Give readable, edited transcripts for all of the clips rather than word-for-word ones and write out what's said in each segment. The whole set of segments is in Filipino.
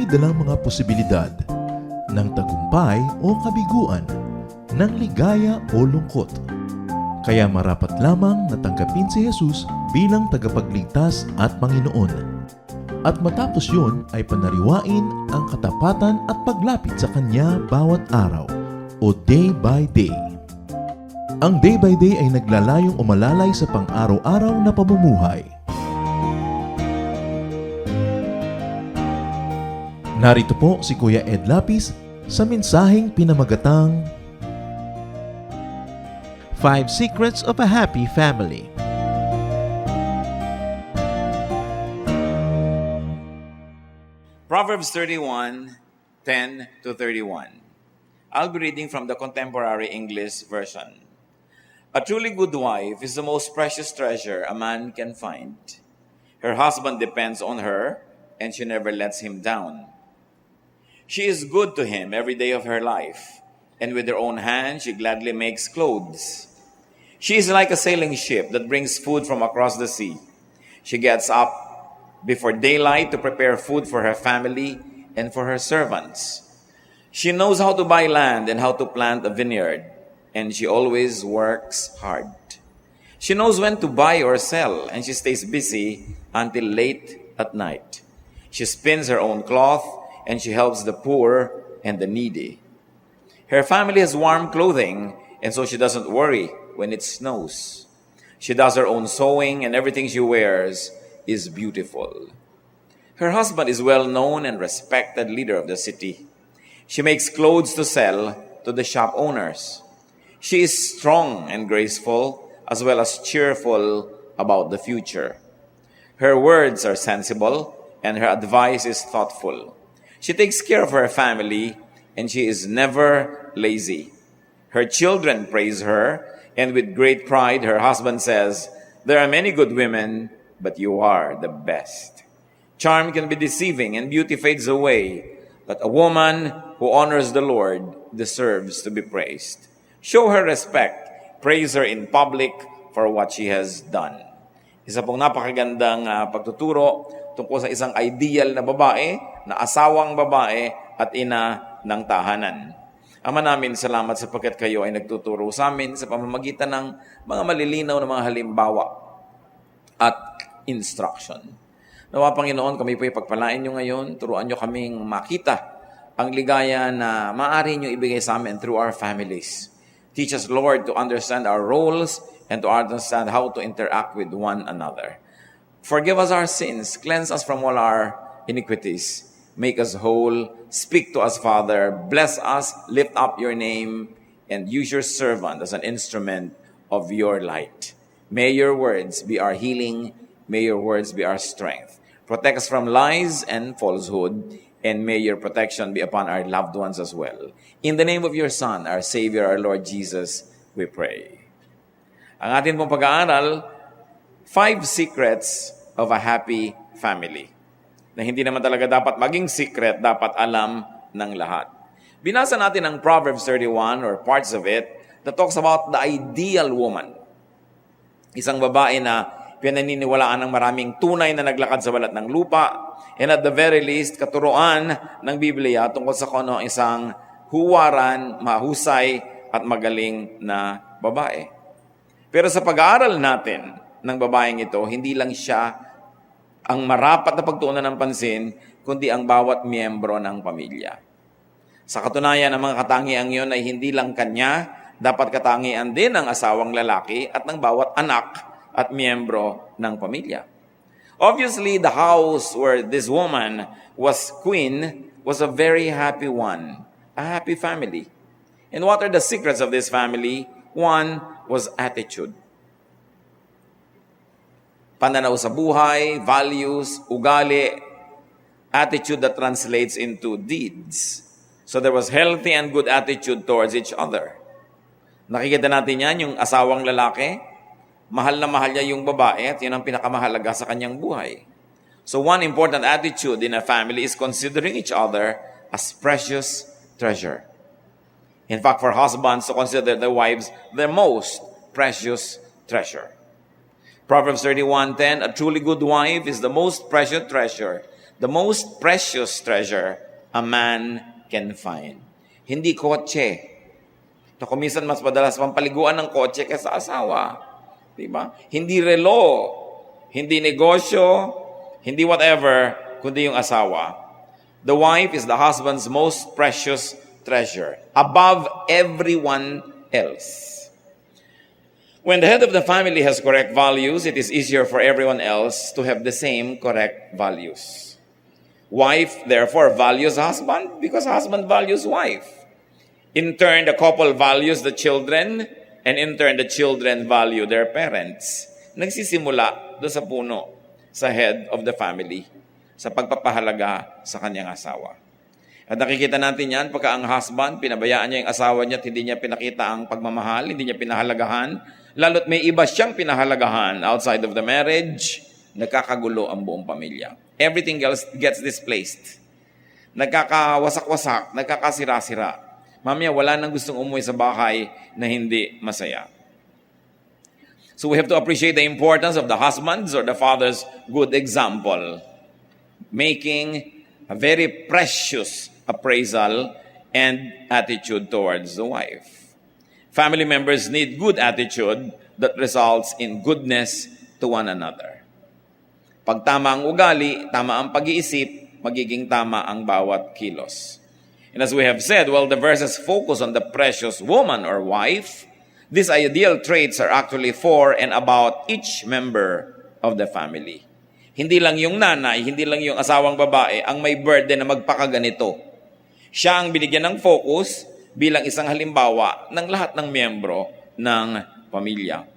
dalang mga posibilidad ng tagumpay o kabiguan, ng ligaya o lungkot. Kaya marapat lamang na tanggapin si Jesus bilang tagapagligtas at Panginoon. At matapos yun ay panariwain ang katapatan at paglapit sa Kanya bawat araw o day by day. Ang day by day ay naglalayong umalalay sa pang-araw-araw na pamumuhay. Narito po si Kuya Ed Lapis sa mensaheng pinamagatang 5 Secrets of a Happy Family. Proverbs 31, 10 to 31. I'll be reading from the Contemporary English Version. A truly good wife is the most precious treasure a man can find. Her husband depends on her, and she never lets him down. She is good to him every day of her life, and with her own hand she gladly makes clothes. She is like a sailing ship that brings food from across the sea. She gets up before daylight to prepare food for her family and for her servants. She knows how to buy land and how to plant a vineyard, and she always works hard. She knows when to buy or sell, and she stays busy until late at night. She spins her own cloth, and she helps the poor and the needy. Her family has warm clothing, and so she doesn't worry when it snows. She does her own sewing, and everything she wears is beautiful. Her husband is well known and respected leader of the city. She makes clothes to sell to the shop owners. She is strong and graceful, as well as cheerful about the future. Her words are sensible, and her advice is thoughtful. She takes care of her family, and she is never lazy. Her children praise her, and with great pride her husband says, "There are many good women, but you are the best." Charm can be deceiving, and beauty fades away, but a woman who honors the Lord deserves to be praised. Show her respect. Praise her in public for what she has done. Isa pong napakagandang pagtuturo tungkol sa isang ideal na babae, na asawang babae at ina ng tahanan. Ama namin, salamat sapagkat kayo ay nagtuturo sa amin sa pamamagitan ng mga malilinaw na mga halimbawa at instruction. Nawa Panginoon, kami po ipagpalain nyo ngayon, turuan nyo kaming makita ang ligaya na maaari nyo ibigay sa amin through our families. Teach us, Lord, to understand our roles and to understand how to interact with one another. Forgive us our sins, cleanse us from all our iniquities, make us whole, speak to us, Father, bless us, lift up your name, and use your servant as an instrument of your light. May your words be our healing, may your words be our strength. Protect us from lies and falsehood, and may your protection be upon our loved ones as well. In the name of your Son, our Savior, our Lord Jesus, we pray. Ang atin pong pag-aaral, 5 Secrets of a Happy Family. Na hindi naman talaga dapat maging secret, dapat alam ng lahat. Binasa natin ang Proverbs 31 or parts of it that talks about the ideal woman. Isang babae na pinaniniwalaan ng maraming tunay na naglakad sa balat ng lupa, and at the very least, katuruan ng Biblia tungkol sa kung ano ang isang huwaran, mahusay at magaling na babae. Pero sa pag-aaral natin ng babaeng ito, hindi lang siya ang marapat na pagtuunan ng pansin, kundi ang bawat miyembro ng pamilya. Sa katunayan, ang mga katangiang iyon ay hindi lang kanya, dapat katangian din ng asawang lalaki at ng bawat anak at miyembro ng pamilya. Obviously, the house where this woman was queen was a very happy one, a happy family. And what are the secrets of this family? One was attitude. Pananaw sa buhay, values, ugali, attitude that translates into deeds. So there was healthy and good attitude towards each other. Nakikita natin yan, yung asawang lalaki, mahal na mahal niya yung babae at yun ang pinakamahalaga sa kanyang buhay. So one important attitude in a family is considering each other as precious treasure. In fact, for husbands to consider their wives their most precious treasure. Proverbs 31:10, a truly good wife is the most precious treasure the most precious treasure a man can find. Hindi kotse. Na kuminsan mas madalas pampaliguan ng kotse kaysa asawa. Diba? Hindi relo, hindi negosyo, hindi whatever, kundi yung asawa. The wife is the husband's most precious treasure, above everyone else. When the head of the family has correct values, it is easier for everyone else to have the same correct values. Wife, therefore, values husband because husband values wife. In turn, the couple values the children, and in turn, the children value their parents. Nagsisimula doon sa puno, sa head of the family, sa pagpapahalaga sa kanyang asawa. At nakikita natin yan, pagka ang husband, pinabayaan niya yung asawa niya at hindi niya pinakita ang pagmamahal, hindi niya pinahalagahan, lalo't may iba siyang pinahalagahan outside of the marriage, nagkakagulo ang buong pamilya. Everything else gets displaced. Nagkakawasak-wasak, nagkakasira-sira. Mamaya, wala nang gustong umuwi sa bahay na hindi masaya. So we have to appreciate the importance of the husband's or the father's good example, making a very precious appraisal and attitude towards the wife. Family members need good attitude that results in goodness to one another. Pag tama ang ugali, tama ang pag-iisip, magiging tama ang bawat kilos. And as we have said, while the verses focus on the precious woman or wife, these ideal traits are actually for and about each member of the family. Hindi lang yung nanay, hindi lang yung asawang babae ang may burden na magpakaganito. Siya ang binigyan ng focus bilang isang halimbawa ng lahat ng miyembro ng pamilya.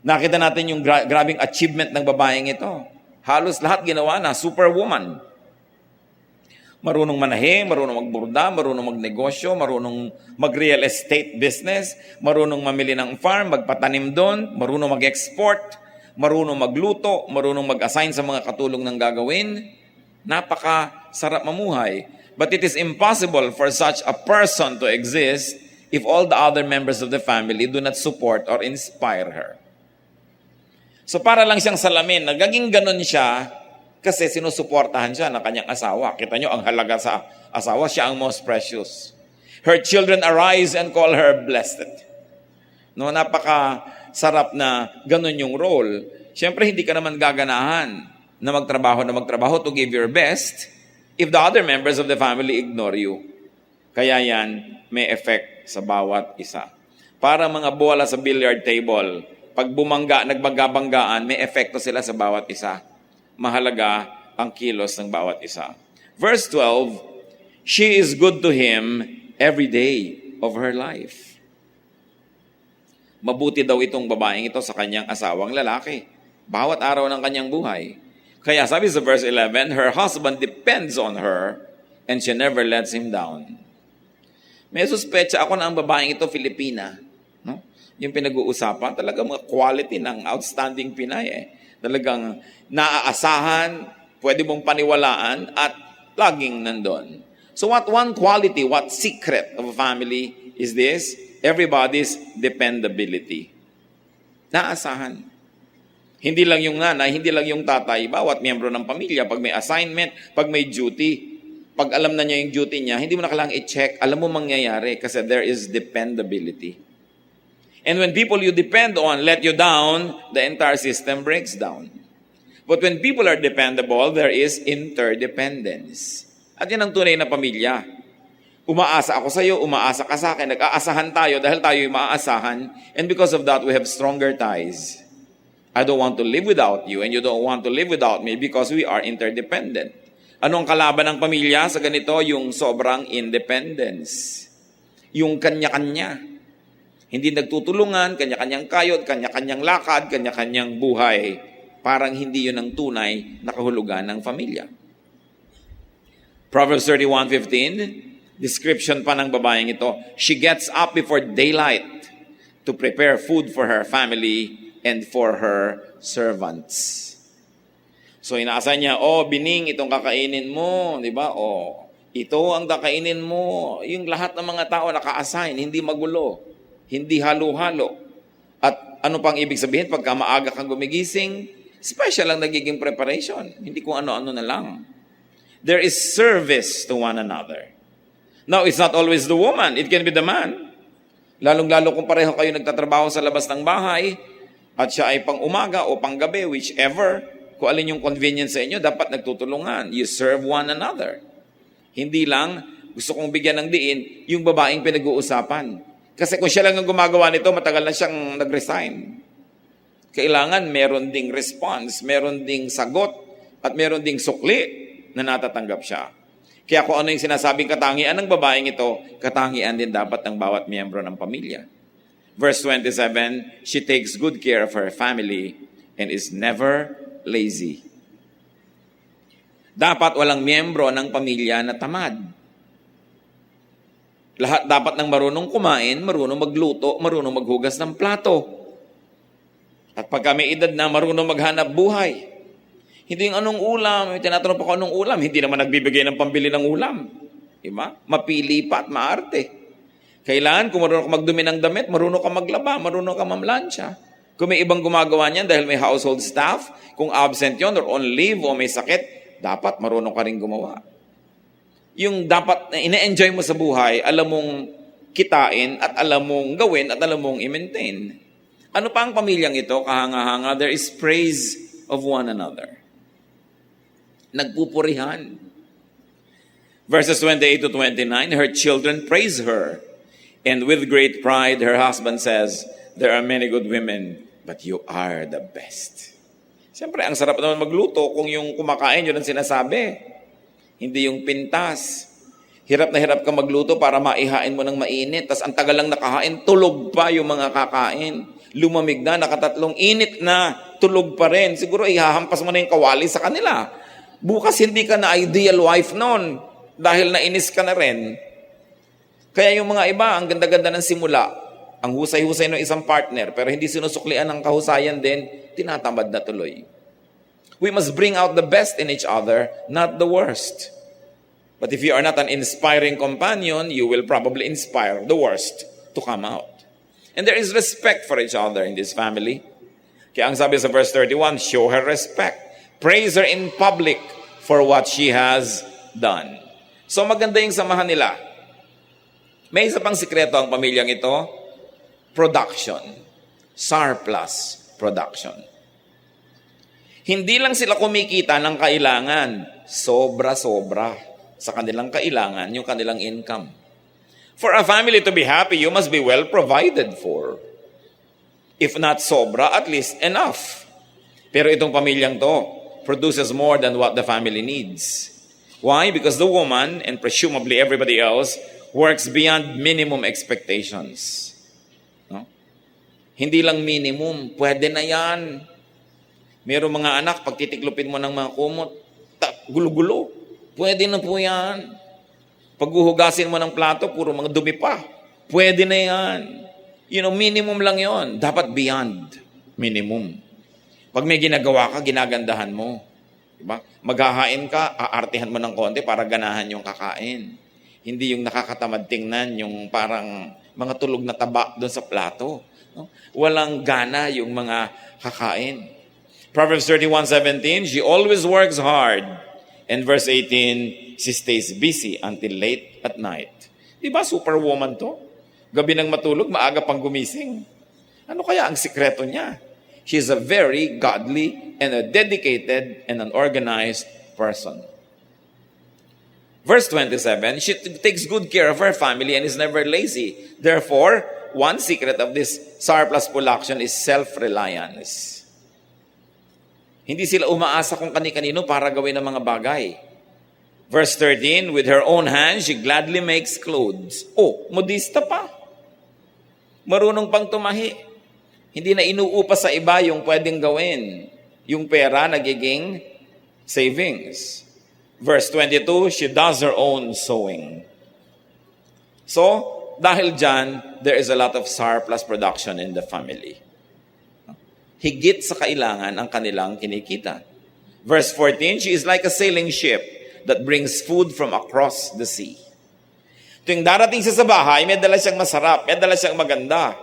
Nakita natin yung grabing achievement ng babaeng ito. Halos lahat ginawa na, superwoman. Marunong manahe, marunong magburda, marunong magnegosyo, marunong mag-real estate business, marunong mamili ng farm, magpatanim doon, marunong mag-export, marunong magluto, marunong mag-assign sa mga katulong ng gagawin. Napaka-sarap mamuhay. But it is impossible for such a person to exist if all the other members of the family do not support or inspire her. So para lang siyang salamin, nagaging ganun siya kasi sinusuportahan siya ng kanyang asawa. Kita nyo, ang halaga sa asawa, siya ang most precious. Her children arise and call her blessed. No, napaka-sarap na ganun yung role. Siyempre, hindi ka naman gaganahan na magtrabaho to give your best if the other members of the family ignore you. Kaya yan, may effect sa bawat isa. Para mga bola sa billiard table, pag bumangga, nagbangga-banggaan, may epekto sila sa bawat isa. Mahalaga ang kilos ng bawat isa. Verse 12, she is good to him every day of her life. Mabuti daw itong babaeng ito sa kanyang asawang lalaki. Bawat araw ng kanyang buhay. Kaya sabi sa verse 11, her husband depends on her and she never lets him down. May suspecha ako na ang babaeng ito Filipina. No? Yung pinag-uusapan, talaga mga quality ng outstanding Pinay eh. Talagang naaasahan, pwede mong paniwalaan, at laging nandun. So what one quality, what secret of a family is this? Everybody's dependability. Naasahan. Hindi lang yung nanay, hindi lang yung tatay, bawat miyembro ng pamilya, pag may assignment, pag may duty, pag alam na niya yung duty niya, hindi mo na kailangang i-check, alam mo mangyayari kasi there is dependability. And when people you depend on let you down, the entire system breaks down. But when people are dependable, there is interdependence. At yan ang tunay na pamilya. Umaasa ako sa iyo, umaasa ka sa akin, nag-aasahan tayo dahil tayo yung maaasahan. And because of that, we have stronger ties. I don't want to live without you and you don't want to live without me because we are interdependent. Anong kalaban ng pamilya sa ganito? Yung sobrang independence. Yung kanya-kanya. Hindi nagtutulungan, kanya-kanyang kayod, kanya-kanyang lakad, kanya-kanyang buhay. Parang hindi yun ang tunay na kahulugan ng pamilya. Proverbs 31:15, description pa ng babaeng ito, she gets up before daylight to prepare food for her family and for her servants. So inaasahan niya, bining, itong kakainin mo, di ba? Ito ang kakainin mo. Yung lahat ng mga tao naka-assign, hindi magulo. Hindi halo-halo. At ano pang ibig sabihin pagka maaga kang gumigising, special ang nagiging preparation. Hindi kung ano-ano na lang. there is service to one another. Now, it's not always the woman. It can be the man. Lalong-lalo kung pareho kayo nagtatrabaho sa labas ng bahay at siya ay pang umaga o pang gabi, whichever, kung alin yung convenience sa inyo, dapat nagtutulungan. You serve one another. Hindi lang, gusto kong bigyan ng diin, yung babaeng pinag-uusapan. Kasi kung siya lang ang gumagawa nito, matagal na siyang nag-resign. Kailangan meron ding response, meron ding sagot, at meron ding sukli na natatanggap siya. Kaya kung ano yung sinasabing katangian ng babaeng ito, katangian din dapat ng bawat miyembro ng pamilya. Verse 27, she takes good care of her family and is never lazy. Dapat walang miyembro ng pamilya na tamad. Lahat dapat ng marunong kumain, marunong magluto, marunong maghugas ng plato. At pagka may edad na, marunong maghanap buhay. Hindi yung anong ulam, tinatanong pa ko anong ulam, hindi naman nagbibigay ng pambili ng ulam. Diba? Mapili pa at maarte. Kailangan, kung marunong ka magdumi ng damit, marunong ka maglaba, marunong ka mamlansya. Kung may ibang gumagawa niyan dahil may household staff, kung absent yon or on leave o may sakit, dapat marunong ka rin gumawa. Yung dapat na ine-enjoy mo sa buhay, alam mong kitain at alam mong gawin at alam mong i-maintain. Ano pa ang pamilyang ito? Kahanga-hanga, there is praise of one another. Nagpupurihan. Verses 28 to 29, her children praise her. And with great pride, her husband says, there are many good women, but you are the best. Siyempre, ang sarap naman magluto kung yung kumakain, yun ang sinasabi. Hindi yung pintas. Hirap na hirap ka magluto para maihain mo ng mainit. Tas ang tagal lang nakahain, tulog pa yung mga kakain. Lumamig na, nakatatlong init na, tulog pa rin. Siguro ihahampas mo na yung kawali sa kanila. Bukas hindi ka na ideal wife noon dahil nainis ka na rin. Kaya yung mga iba, ang ganda-ganda ng simula, ang husay-husay ng isang partner, pero hindi sinusuklian ng kahusayan din, tinatamad na tuloy. We must bring out the best in each other, not the worst. But if you are not an inspiring companion, you will probably inspire the worst to come out. And there is respect for each other in this family. Kaya ang sabi sa verse 31, show her respect. Praise her in public for what she has done. So maganda yung samahan nila. May isa pang sikreto ang pamilyang ito, production. Surplus production. Hindi lang sila kumikita ng kailangan, sobra-sobra sa kanilang kailangan, yung kanilang income. For a family to be happy, you must be well provided for. If not sobra, at least enough. Pero itong pamilyang to produces more than what the family needs. Why? Because the woman, and presumably everybody else, works beyond minimum expectations. No? Hindi lang minimum, pwede na yan. Merong mga anak, pag titiklupin mo ng mga kumot, gulo-gulo. Pwede na po yan. Pag uhugasin mo ng plato, puro mga dumi pa. Pwede na yan. Minimum lang yon. Dapat beyond minimum. Pag may ginagawa ka, ginagandahan mo. Diba? Maghahain ka, aartihan mo ng konti para ganahan yung kakain. Hindi yung nakakatamad tingnan, yung parang mga tulog na taba doon sa plato. No? Walang gana yung mga kakain. Proverbs 31:17, she always works hard. And verse 18, she stays busy until late at night. Diba superwoman to? Gabi nang matulog, maaga pang gumising. Ano kaya ang sikreto niya? She's a very godly and a dedicated and an organized person. Verse 27, she takes good care of her family and is never lazy. Therefore, one secret of this surplus production is self-reliance. Hindi sila umaasa kung kani-kanino para gawin ng mga bagay. Verse 13, with her own hands, she gladly makes clothes. Oh, modista pa. Marunong pang tumahi. Hindi na inuupa sa iba yung pwedeng gawin. Yung pera nagiging savings. Verse 22, she does her own sewing. So, dahil dyan, there is a lot of surplus production in the family. Higit sa kailangan ang kanilang kinikita. Verse 14, she is like a sailing ship that brings food from across the sea. Tuwing darating siya sa bahay, may dala siyang masarap, may dala siyang maganda.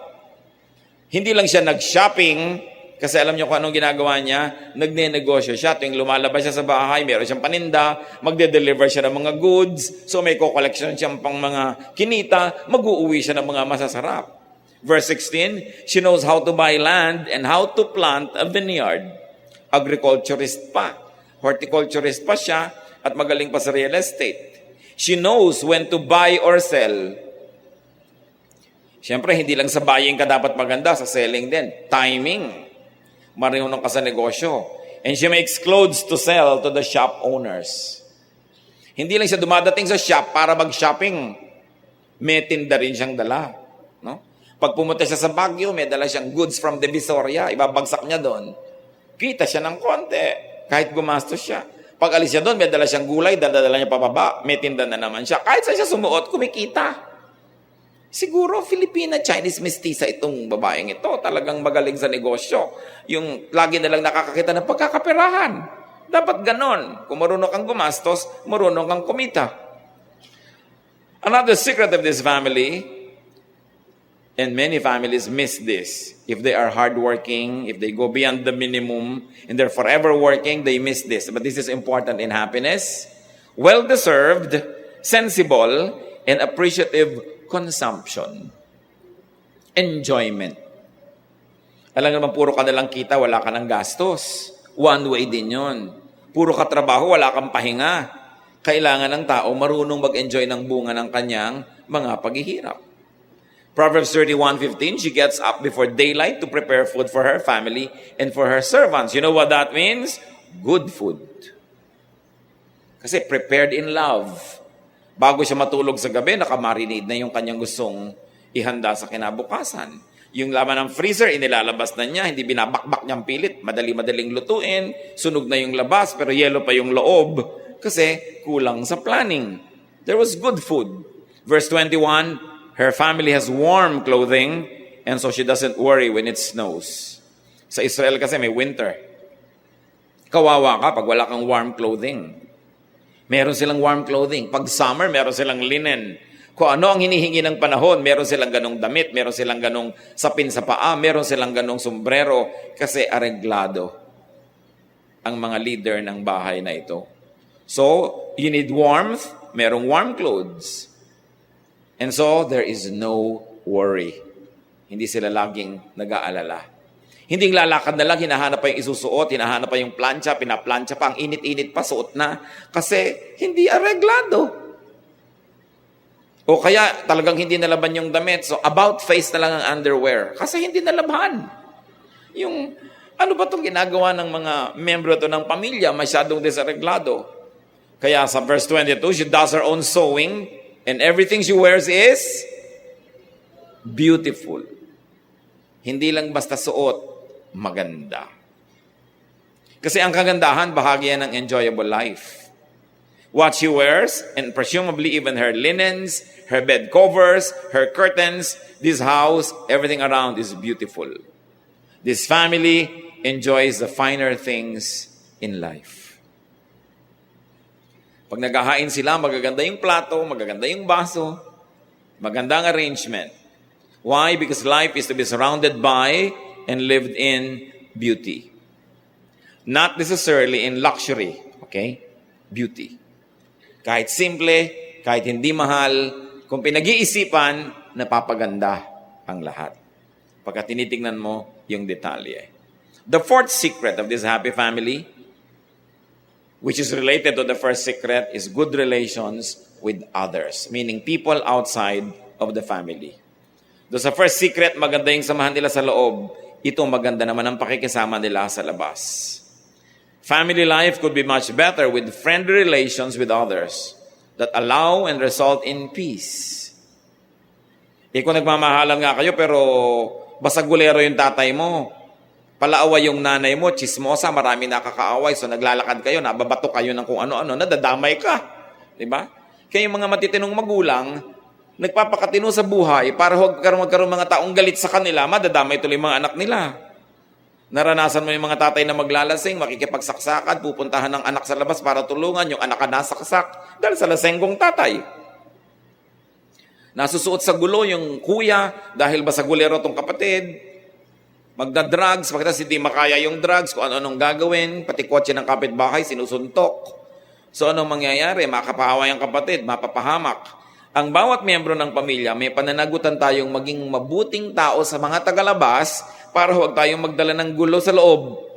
Hindi lang siya nag-shopping Kasi alam niyo kung anong ginagawa niya? Nagne-negosyo siya. Tuwing lumalabas siya sa bahay, meron siyang paninda, magde-deliver siya ng mga goods, so may co-collection siyang pang mga kinita, mag-uuwi siya ng mga masasarap. Verse 16, she knows how to buy land and how to plant a vineyard. Agriculturist pa. Horticulturist pa siya at magaling pa sa real estate. She knows when to buy or sell. Siyempre, hindi lang sa buying ka dapat maganda, sa selling din. Timing. Marunong ka sa negosyo. And she makes clothes to sell to the shop owners. Hindi lang siya dumadating sa shop para mag-shopping. May tinda rin siyang dala. No? Pag pumunta siya sa Baguio, may dala siyang goods from Divisoria. Ibabagsak niya doon. Kita siya ng konti. Kahit gumastos siya. Pag alis siya doon, may dala siyang gulay, dala niya pababa. May tinda na naman siya. Kahit saan siya sumuot, kumikita. Siguro, Filipina-Chinese mestiza itong babaeng ito. Talagang magaling sa negosyo. Yung lagi na lang nakakakita ng pagkakaperahan. Dapat ganon. Kung marunong kang gumastos, marunong kang kumita. Another secret of this family, and many families miss this. If they are hardworking, if they go beyond the minimum, and they're forever working, they miss this. But this is important in happiness. Well-deserved, sensible, and appreciative consumption. Enjoyment. Alam naman, puro ka nalang kita, wala ka ng gastos. One way din yun. Puro ka trabaho, wala kang pahinga. Kailangan ng tao marunong mag-enjoy ng bunga ng kanyang mga paghihirap. Proverbs 31:15, she gets up before daylight to prepare food for her family and for her servants. You know what that means? Good food. Kasi prepared in love. Bago siya matulog sa gabi, nakamarinate na yung kanyang gustong ihanda sa kinabukasan. Yung laman ng freezer, inilalabas na niya, hindi binabakbak niyang pilit, madali-madaling lutuin, sunog na yung labas, pero yelo pa yung loob, kasi kulang sa planning. There was good food. Verse 21, her family has warm clothing, and so she doesn't worry when it snows. Sa Israel kasi may winter. Kawawa ka pag wala kang warm clothing. Meron silang warm clothing. Pag summer, meron silang linen. Kung ano ang hinihingi ng panahon, meron silang ganong damit, meron silang ganong sapin sa paa, meron silang ganong sombrero, kasi areglado ang mga leader ng bahay na ito. So, you need warmth, merong warm clothes. And so, there is no worry. Hindi sila laging nag-aalala. Hindi lalakad na lang, hinahanap pa yung isusuot, hinahanap pa yung plancha, pinaplansya pa, ang init-init pa, suot na. Kasi hindi areglado. O kaya talagang hindi nalaban yung damit. So about face na lang ang underwear. Kasi hindi nalaban. Yung ano ba itong ginagawa ng mga membro to ng pamilya, masyadong desareglado. Kaya sa verse 22, she does her own sewing and everything she wears is beautiful. Hindi lang basta suot, maganda. Kasi ang kagandahan, bahagi yan ng enjoyable life. What she wears, and presumably even her linens, her bed covers, her curtains, this house, everything around is beautiful. This family enjoys the finer things in life. Pag naghahain sila, magaganda yung plato, magaganda yung baso, maganda ang arrangement. Why? Because life is to be surrounded by and lived in beauty. Not necessarily in luxury, okay? Beauty. Kahit simple, kahit hindi mahal, kung pinag-iisipan, napapaganda ang lahat. Pagka tinitingnan mo yung detalye. The fourth secret of this happy family, which is related to the first secret, is good relations with others, meaning people outside of the family. Do sa first secret, maganda yung samahan nila sa loob. Ito maganda naman ang pakikisama nila sa labas. Family life could be much better with friendly relations with others that allow and result in peace. Kung nagmamahalan nga kayo pero basagulero yung tatay mo, palaaway yung nanay mo, chismosa, marami nakakaaway, so naglalakad kayo, nababato kayo ng kung ano-ano, nadadamay ka. Diba? Kaya yung mga matitinong magulang, nagpapakatino sa buhay para huwag magkaroon mga taong galit sa kanila, madadamay tuloy mga anak nila. Naranasan mo yung mga tatay na maglalasing, makikipagsaksakan, pupuntahan ng anak sa labas para tulungan, yung anak ka nasaksak dahil sa lasenggong tatay. Nasusuot sa gulo yung kuya dahil basagulero tong kapatid. Magda-drugs, pagkatapos hindi makaya yung drugs, kung ano-anong gagawin, pati kotse ng kapitbahay, sinusuntok. So anong mangyayari? Makapahawa yung kapatid, mapapahamak. Ang bawat miyembro ng pamilya, may pananagutan tayong maging mabuting tao sa mga tagalabas para huwag tayong magdala ng gulo sa loob.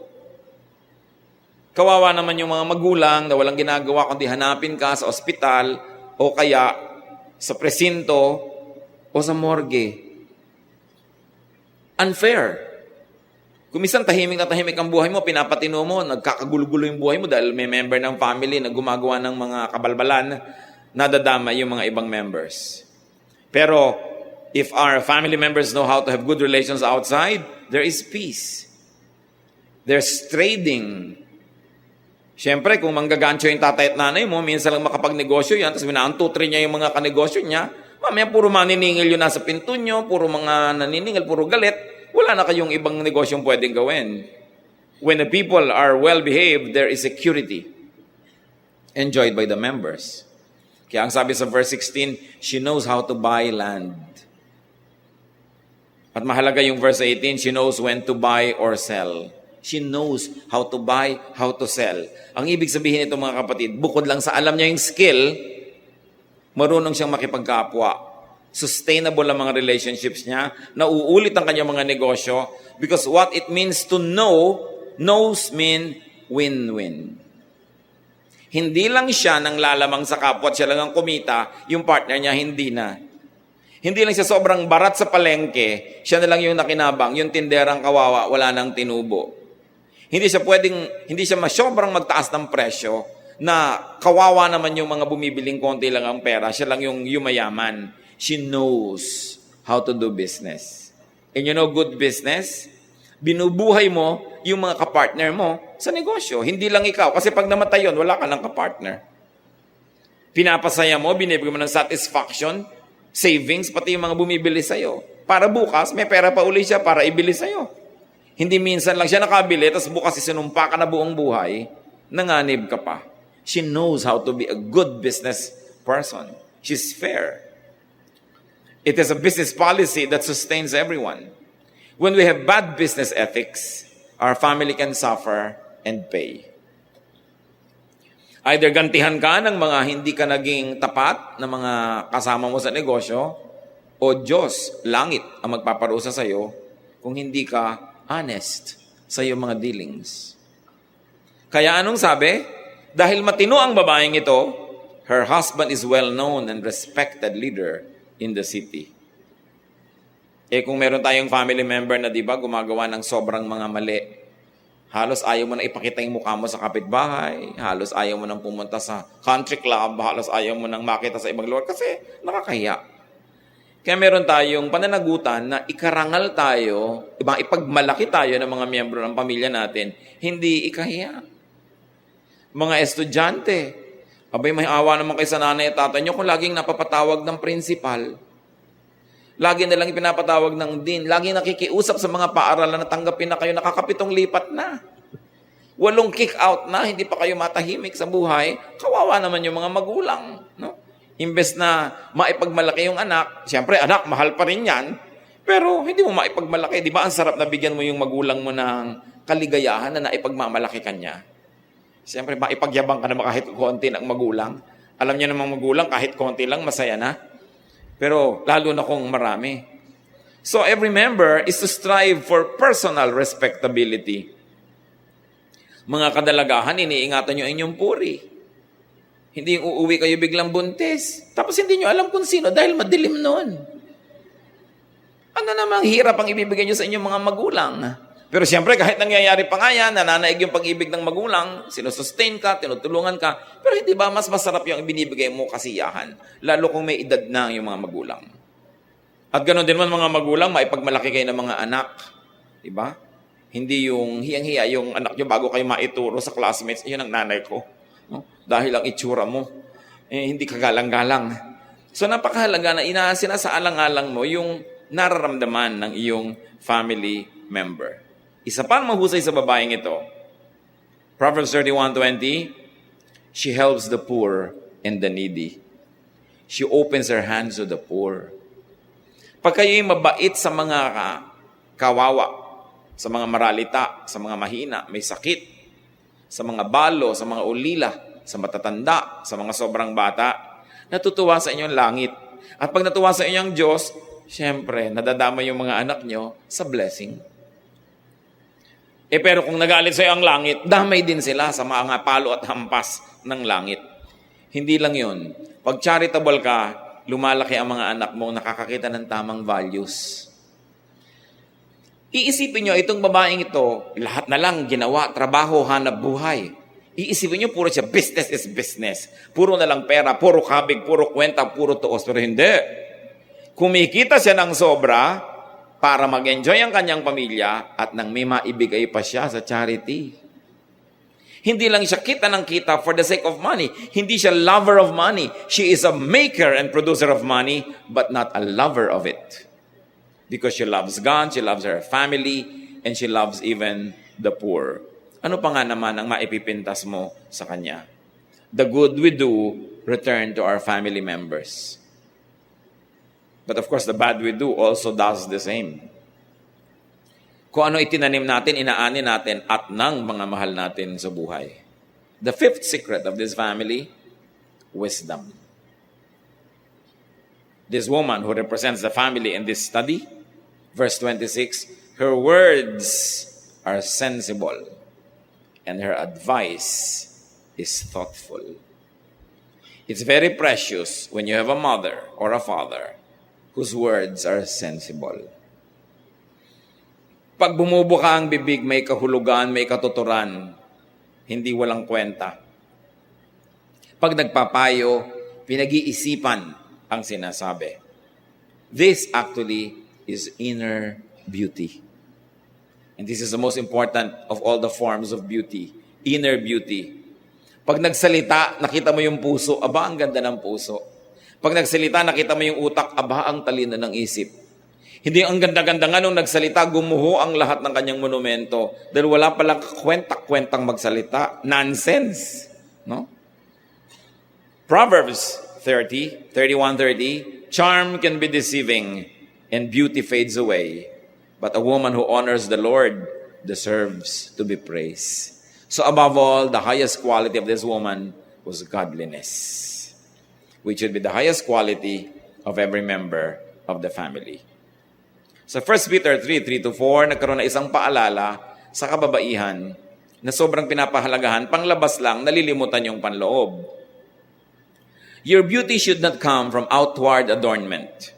Kawawa naman yung mga magulang na walang ginagawa kundi hanapin ka sa ospital o kaya sa presinto o sa morgue. Unfair. Kumisan tahimik na tahimik ang buhay mo, pinapatino mo, nagkakagulo-gulo yung buhay mo dahil may member ng family na gumagawa ng mga kabalbalan, nadadama yung mga ibang members. Pero if our family members know how to have good relations outside, there is peace. There's trading. Siyempre, kung manggagancho yung tatay at nanay mo, minsan lang makapagnegosyo yan, tapos minaantutri niya yung mga kanegosyo niya, mamaya puro maniningil yun nasa pinto nyo, puro mga naniningil, puro galit, wala na kayong ibang negosyong pwedeng gawin. When the people are well-behaved, there is security enjoyed by the members. Kaya ang sabi sa verse 16, she knows how to buy land. At mahalaga yung verse 18, she knows when to buy or sell. She knows how to buy, how to sell. Ang ibig sabihin nito mga kapatid, bukod lang sa alam niya yung skill, marunong siyang makipagkapwa. Sustainable ang mga relationships niya, nauulit ang kanyang mga negosyo, because what it means to know, knows mean win-win. Hindi lang siya nang lalamang sa kapwa at siya lang ang kumita, yung partner niya hindi na. Hindi lang siya sobrang barat sa palengke, siya na lang yung nakinabang, yung tinderang kawawa, wala nang tinubo. Hindi siya sobrang magtaas ng presyo na kawawa naman yung mga bumibiling konti lang ang pera, siya lang yung yumayaman. She knows how to do business. And you know good business? Binubuhay mo yung mga kapartner mo sa negosyo. Hindi lang ikaw. Kasi pag namatay yun, wala ka ng kapartner. Pinapasaya mo, binibigyan mo ng satisfaction, savings, pati yung mga bumibili sa'yo. Para bukas, may pera pa uli siya para ibili sa'yo. Hindi minsan lang siya nakabili, tapos bukas isinumpa ka na buong buhay, nanganib ka pa. She knows how to be a good business person. She's fair. It is a business policy that sustains everyone. When we have bad business ethics, our family can suffer and pay. Either gantihan ka ng mga hindi ka naging tapat na mga kasama mo sa negosyo, o Diyos, langit, ang magpaparusa sa iyo kung hindi ka honest sa iyong mga dealings. Kaya anong sabi? Dahil matino ang babaeng ito, her husband is well-known and respected leader in the city. Kung meron tayong family member na 'di ba gumagawa ng sobrang mga mali, halos ayaw mo na ipakita yung mukha mo sa kapitbahay, halos ayaw mo nang pumunta sa country club, halos ayaw mo nang makita sa ibang lugar kasi nakakahiya. Kaya meron tayong pananagutan na ikarangal tayo, ipagmalaki tayo ng mga miyembro ng pamilya natin, hindi ikahiya. Mga estudyante, abay may awa naman kayo sa nanay at tatay nyo kung laging napapatawag ng principal. Lagi na lang ipinapatawag ng dean. Lagi nakikiusap sa mga paaralan na tanggapin na kayo, nakakapitong lipat na. 8 kick out na, hindi pa kayo matahimik sa buhay. Kawawa naman yung mga magulang. No? Imbes na maipagmalaki yung anak, siyempre anak, mahal pa rin yan, pero hindi mo maipagmalaki. Di ba ang sarap na bigyan mo yung magulang mo ng kaligayahan na naipagmamalaki ka niya? Siyempre, maipagyabang ka naman kahit konti ng magulang. Alam niya namang magulang, kahit konti lang, masaya na. Pero lalo na kung marami. So every member is to strive for personal respectability. Mga kadalagahan, iniingatan nyo inyong puri. Hindi yung uuwi kayo biglang buntis. Tapos hindi nyo alam kung sino dahil madilim noon. Ano namang hirap ang ibibigay nyo sa inyong mga magulang? Pero siyempre, kahit nangyayari pa nga yan, nananaig yung pag-ibig ng magulang, sinusustain ka, tinutulungan ka, pero hindi ba mas masarap yung binibigay mo kasiyahan, lalo kung may edad na yung mga magulang. At ganoon din man mga magulang, maipagmalaki kayo ng mga anak, di ba? Hindi yung hiyang-hiya yung anak nyo bago kayo maituro sa classmates, yun ang nanay ko. No? Dahil ang itsura mo, hindi ka galang-galang. So napakahalaga na sinasaalang-alang mo yung nararamdaman ng iyong family member. Isa pa ang mahusay sa babaeng ito. Proverbs 31:20, she helps the poor and the needy. She opens her hands to the poor. Pag kayo'y mabait sa mga kawawa, sa mga maralita, sa mga mahina, may sakit, sa mga balo, sa mga ulila, sa matatanda, sa mga sobrang bata. Natutuwa sa inyo ang langit. At pag natuwa sa inyo ang Diyos, siyempre, nadadama yung mga anak nyo sa blessing. Pero kung nagalit sa iyo ang langit, damay din sila sa mga palo at hampas ng langit. Hindi lang yun. Pag charitable ka, lumalaki ang mga anak mo, nakakakita ng tamang values. Iisipin nyo, itong babaeng ito, lahat na lang ginawa, trabaho, hanap buhay. Iisipin nyo, puro siya, business is business. Puro na lang pera, puro kabig, puro kwenta, puro tuos. Pero hindi. Kumikita siya ng sobra para mag-enjoy ang kanyang pamilya at nang may maibigay pa siya sa charity. Hindi lang siya kita ng kita for the sake of money. Hindi siya lover of money. She is a maker and producer of money, but not a lover of it. Because she loves God, she loves her family, and she loves even the poor. Ano pa nga naman ang maipipintas mo sa kanya? The good we do, return to our family members. But of course, the bad we do also does the same. Kung ano itinanim natin, inaani natin at ng mga mahal natin sa buhay. The fifth secret of this family, wisdom. This woman who represents the family in this study, verse 26, her words are sensible and her advice is thoughtful. It's very precious when you have a mother or a father whose words are sensible. Pag bumubuka ang bibig, may kahulugan, may katuturan, hindi walang kwenta. Pag nagpapayo, pinag-iisipan ang sinasabi. This actually is inner beauty. And this is the most important of all the forms of beauty, inner beauty. Pag nagsalita, nakita mo yung puso, aba, ang ganda ng puso. Pag nagsalita, nakita mo yung utak, aba, ang talino ng isip. Hindi ang ganda-ganda nga nung nagsalita, gumuho ang lahat ng kanyang monumento dahil wala palang kwenta-kwentang magsalita. Nonsense. No? Proverbs 31:30, charm can be deceiving and beauty fades away, but a woman who honors the Lord deserves to be praised. So above all, the highest quality of this woman was godliness, which should be the highest quality of every member of the family. Sa 1 Peter 3:3-4, nagkaroon na isang paalala sa kababaihan na sobrang pinapahalagahan, panglabas lang, nalilimutan yung panloob. Your beauty should not come from outward adornment,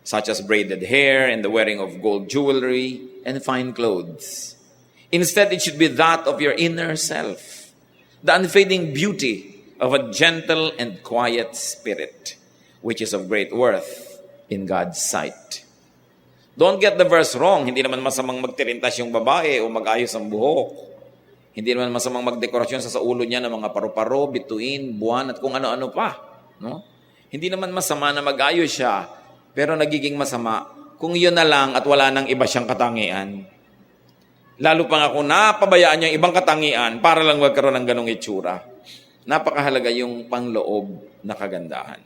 such as braided hair and the wearing of gold jewelry and fine clothes. Instead, it should be that of your inner self, the unfading beauty of a gentle and quiet spirit, which is of great worth in God's sight. Don't get the verse wrong. Hindi naman masamang magtirintas yung babae o mag-ayos ang buhok. Hindi naman masamang magdekorasyon sa ulo niya ng mga paru-paro, bituin, buwan, at kung ano-ano pa. No? Hindi naman masama na mag-ayos siya, pero nagiging masama kung yun na lang at wala nang iba siyang katangian. Lalo pa nga kung napabayaan niya ibang katangian para lang magkaroon ng ganong itsura. Napakahalaga yung pangloob na kagandahan.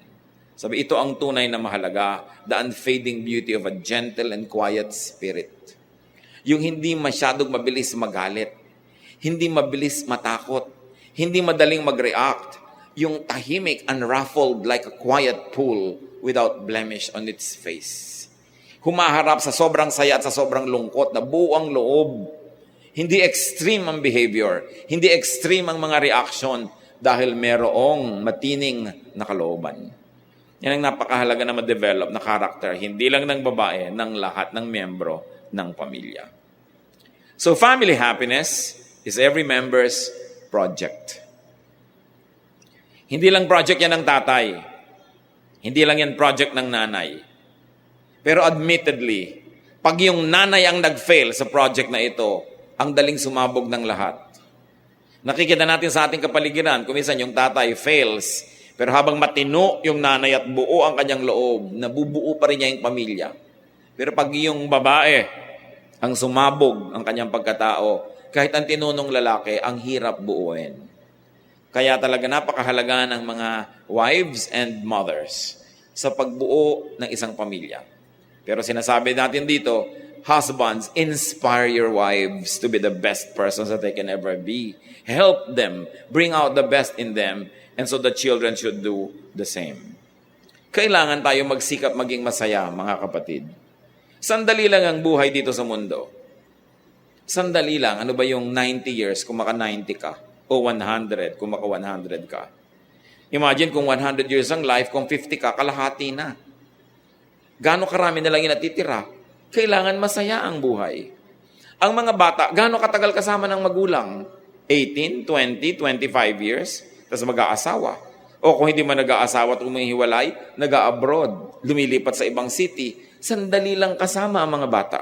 Sabi, ito ang tunay na mahalaga, the unfading beauty of a gentle and quiet spirit. Yung hindi masyadong mabilis magalit, hindi mabilis matakot, hindi madaling mag-react, yung tahimik, unruffled like a quiet pool without blemish on its face. Humaharap sa sobrang saya at sa sobrang lungkot na buo ang loob. Hindi extreme ang behavior, hindi extreme ang mga reaction dahil merong matining na kalooban. Yan ang napakahalaga na ma-develop na character, hindi lang ng babae, ng lahat ng miyembro ng pamilya. So family happiness is every member's project. Hindi lang project yan ng tatay. Hindi lang yan project ng nanay. Pero admittedly, pag yung nanay ang nag-fail sa project na ito, ang daling sumabog ng lahat. Nakikita natin sa ating kapaligiran, kung minsan yung tatay fails, pero habang matino yung nanay at buo ang kanyang loob, nabubuo pa rin niya yung pamilya. Pero pag yung babae ang sumabog ang kanyang pagkatao, kahit ang tinunong lalaki, ang hirap buuin. Kaya talaga napakahalaga ng mga wives and mothers sa pagbuo ng isang pamilya. Pero sinasabi natin dito, husbands, inspire your wives to be the best persons that they can ever be. Help them, bring out the best in them, and so the children should do the same. Kailangan tayo magsikap maging masaya, mga kapatid. Sandali lang ang buhay dito sa mundo. Sandali lang. Ano ba yung 90 years kung maka 90 ka? O 100 kung maka 100 ka? Imagine kung 100 years ang life, kung 50 ka, kalahati na. Gaano karami na lang yung natitira? Kailangan masaya ang buhay. Ang mga bata, gaano katagal kasama ng magulang? 18, 20, 25 years? Tapos mag-aasawa. O kung hindi man nag-aasawa at umihiwalay, nag-abroad, lumilipat sa ibang city. Sandali lang kasama ang mga bata.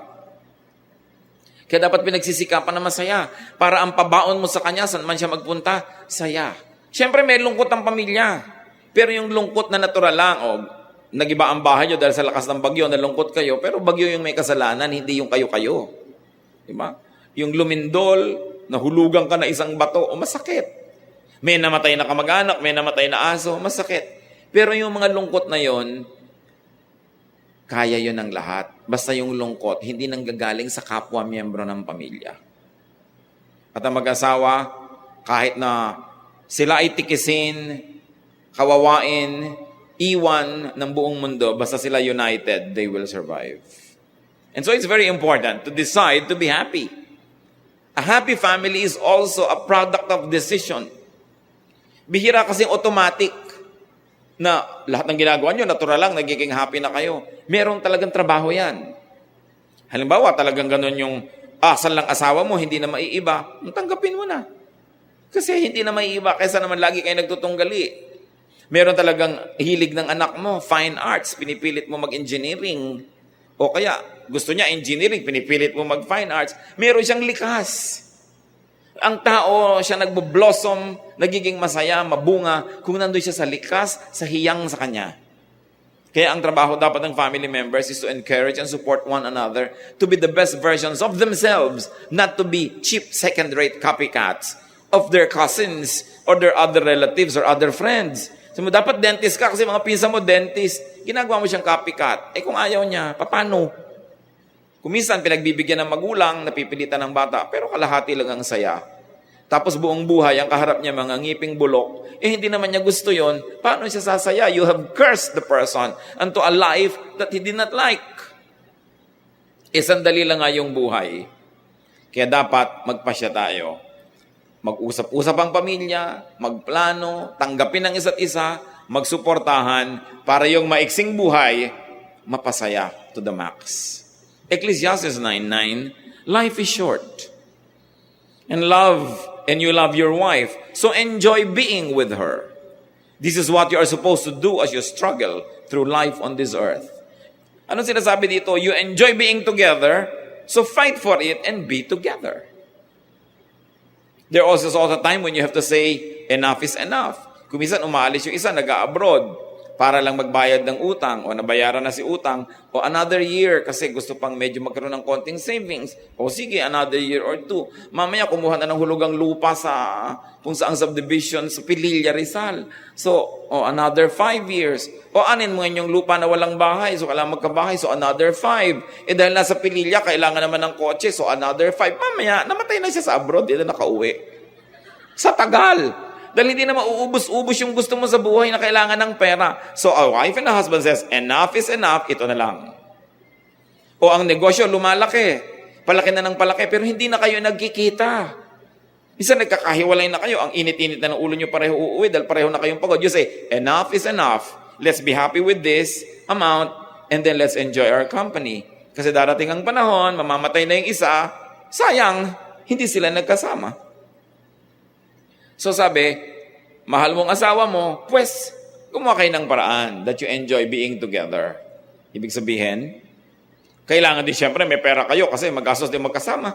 Kaya dapat pinagsisikapan na masaya para ang pabaon mo sa kanya, saan man siya magpunta, saya. Siyempre may lungkot ang pamilya. Pero yung lungkot na natural lang, nagiba ang bahay nyo dahil sa lakas ng bagyo, nalungkot kayo, pero bagyo yung may kasalanan, hindi yung kayo-kayo. Diba? Yung lumindol, nahulugan ka na isang bato, masakit. May namatay na kamag-anak, may namatay na aso, masakit. Pero yung mga lungkot na yon, kaya yon ng lahat. Basta yung lungkot, hindi nanggagaling sa kapwa-miyembro ng pamilya. At ang mag-asawa, kahit na sila ay tikisin, kawawain, iwan ng buong mundo, basta sila united, they will survive. And so it's very important to decide to be happy. A happy family is also a product of decision. Bihira kasing automatic na lahat ng ginagawa nyo, natural lang, nagiging happy na kayo. Meron talagang trabaho yan. Halimbawa, talagang ganun yung asal lang asawa mo, hindi na maiiba, tanggapin mo na. Kasi hindi na maiiba, kaysa naman lagi kayo nagtutunggali. Meron talagang hilig ng anak mo, fine arts, pinipilit mo mag-engineering. O kaya, gusto niya engineering, pinipilit mo mag-fine arts. Meron siyang likas. Ang tao, siya nagbo-blossom, nagiging masaya, mabunga, kung nandun siya sa likas, sa hiyang sa kanya. Kaya ang trabaho dapat ng family members is to encourage and support one another to be the best versions of themselves, not to be cheap second-rate copycats of their cousins or their other relatives or other friends. So, dapat dentist ka kasi mga pinsan mo dentist, ginagawa mo siyang copycat. Kung ayaw niya, paano? Kuminsan, pinagbibigyan ng magulang, napipilitan ng bata, pero kalahati lang ang saya. Tapos buong buhay, ang kaharap niya mga ngiping bulok, hindi naman niya gusto yon. Paano siya sasaya? You have cursed the person unto a life that he did not like. Sandali lang nga yung buhay. Kaya dapat magpasya tayo. Mag-usap-usap ang pamilya, magplano, tanggapin ang isa't isa, magsuportahan para yung maiksing buhay, mapasaya to the max. Ecclesiastes 9:9, life is short. And you love your wife, so enjoy being with her. This is what you are supposed to do as you struggle through life on this earth. Ano sinasabi dito? You enjoy being together, so fight for it and be together. There also is a time when you have to say, enough is enough. Kung minsan umaalis yung isa, nag-abroad para lang magbayad ng utang o nabayaran na si utang o another year kasi gusto pang medyo magkaroon ng konting savings o sige, another year or two. Mamaya kumuha na ng hulugang lupa sa kung saang subdivision sa Pililla, Rizal. So, another 5 years. O anin mo yung lupa na walang bahay, so kailangan magkabahay, so another 5. Dahil nasa Pililla, kailangan naman ng kotse, so another 5. Mamaya, namatay na siya sa abroad, hindi na nakauwi. Sa tagal. Dahil hindi na mauubos-ubos yung gusto mo sa buhay na kailangan ng pera. So a wife and a husband says, enough is enough, ito na lang. O ang negosyo, lumalaki. Palaki na ng palaki, pero hindi na kayo nagkikita. Isa nagkakahiwalay na kayo, ang init-init na ng ulo nyo pareho uuwi dahil pareho na kayong pagod. You say, enough is enough. Let's be happy with this amount and then let's enjoy our company. Kasi darating ang panahon, mamamatay na yung isa, sayang, hindi sila nagkasama. So sabi, mahal mong asawa mo, pues, gumawa kayo ng paraan that you enjoy being together. Ibig sabihin, kailangan din siyempre may pera kayo kasi magastos din magkasama.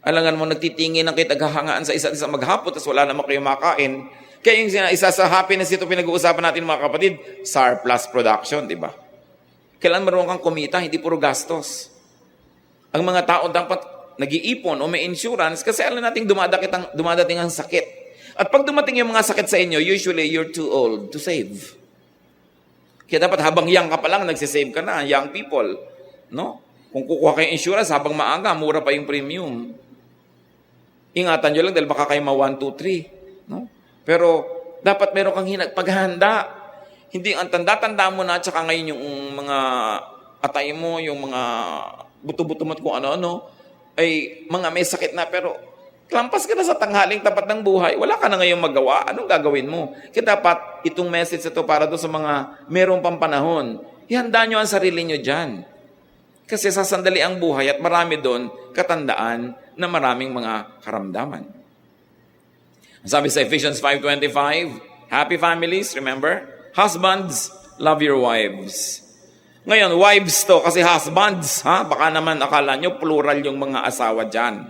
Alangan mo nagtitingin ng kitaghahangaan sa isa't isa maghapon tapos wala naman kayo makain. Kaya yung isa sa happiness ito pinag-uusapan natin mga kapatid, surplus production, di ba? Kailan marunong kang kumita, hindi puro gastos. Ang mga tao dapat nag-iipon o may insurance kasi alam natin dumadating ang sakit. At pag dumating yung mga sakit sa inyo, usually you're too old to save. Kaya dapat habang young ka pa lang, nagsisave ka na, young people. No? Kung kukuha kayong insurance habang maaga, mura pa yung premium. Ingatan nyo lang dahil baka kayo ma-1, 2, 3. No? Pero dapat meron kang paghahanda. Hindi ang tanda-tanda mo na, tsaka ngayon yung mga atay mo, yung mga buto-buto mo at kung ano-ano, ay mga may sakit na, pero lampas ka na sa tanghaling tapat ng buhay, wala ka na ngayong magawa, anong gagawin mo? Kaya dapat itong message ito para doon sa mga merong pang panahon, ihanda nyo ang sarili nyo dyan. Kasi sasandali ang buhay at marami doon katandaan na maraming mga karamdaman. Sabi sa Ephesians 5:25, happy families, remember? Husbands, love your wives. Ngayon, wives to, kasi husbands, ha? Baka naman akala nyo plural yung mga asawa dyan.